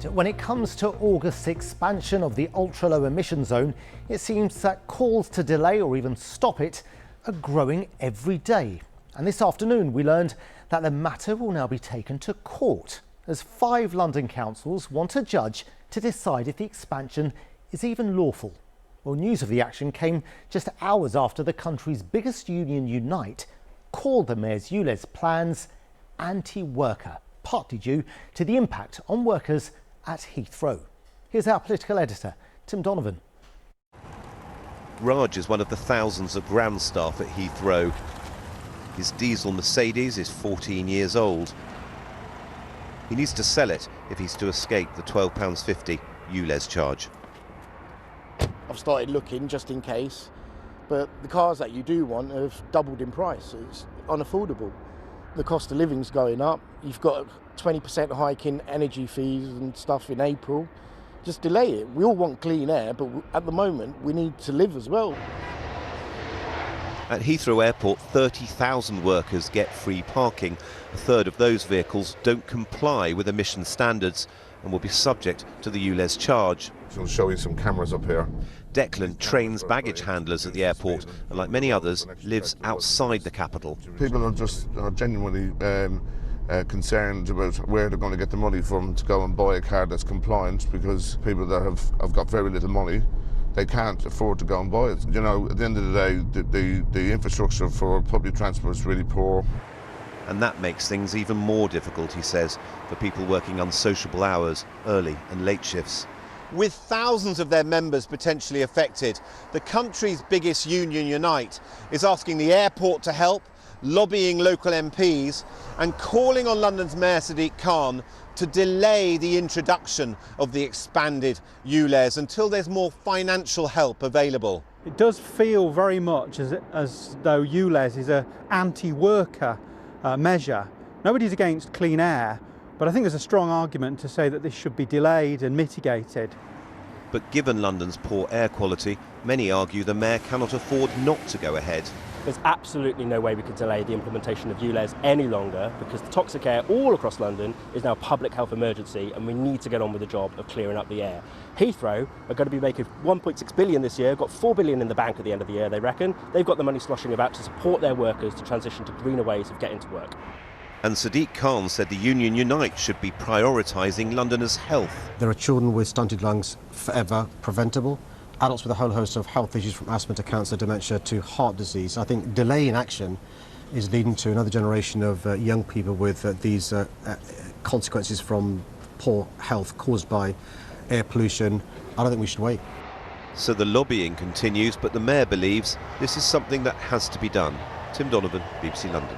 But when it comes to August's expansion of the ultra-low emission zone, it seems that calls to delay or even stop it are growing every day. And this afternoon we learned that the matter will now be taken to court, as 5 London councils want a judge to decide if the expansion is even lawful. Well, news of the action came just hours after the country's biggest union, Unite, called the mayor's ULEZ plans anti-worker, partly due to the impact on workers at Heathrow. Here's our political editor, Tim Donovan. Raj is one of the thousands of ground staff at Heathrow. His diesel Mercedes is 14 years old. He needs to sell it if he's to escape the £12.50 ULEZ charge. I've started looking just in case, but the cars that you do want have doubled in price. It's unaffordable. The cost of living's going up. You've got a 20% hike in energy fees and stuff in April. Just delay it. We all want clean air, but at the moment we need to live as well. At Heathrow Airport, 30,000 workers get free parking. A third of those vehicles don't comply with emission standards and will be subject to the ULEZ charge. I'll show you some cameras up here. Declan trains baggage handlers at the airport and, like many others, lives outside the capital. People are genuinely concerned about where they're going to get the money from to go and buy a car that's compliant, because people that have got very little money, they can't afford to go and buy it. You know, at the end of the day, the infrastructure for public transport is really poor. And that makes things even more difficult, he says, for people working unsociable hours, early and late shifts. With thousands of their members potentially affected, the country's biggest union, Unite, is asking the airport to help, lobbying local MPs and calling on London's Mayor Sadiq Khan to delay the introduction of the expanded ULEZ until there's more financial help available. It does feel very much as though ULEZ is an anti-worker measure. Nobody's against clean air, but I think there's a strong argument to say that this should be delayed and mitigated. But given London's poor air quality, many argue the mayor cannot afford not to go ahead. There's absolutely no way we could delay the implementation of ULEZ any longer, because the toxic air all across London is now a public health emergency and we need to get on with the job of clearing up the air. Heathrow are going to be making 1.6 billion this year, got 4 billion in the bank at the end of the year, they reckon. They've got the money sloshing about to support their workers to transition to greener ways of getting to work. And Sadiq Khan said the union Unite should be prioritising Londoners' health. There are children with stunted lungs forever preventable, adults with a whole host of health issues from asthma to cancer, dementia to heart disease. I think delay in action is leading to another generation of young people with these consequences from poor health caused by air pollution. I don't think we should wait. So the lobbying continues, but the mayor believes this is something that has to be done. Tim Donovan, BBC London.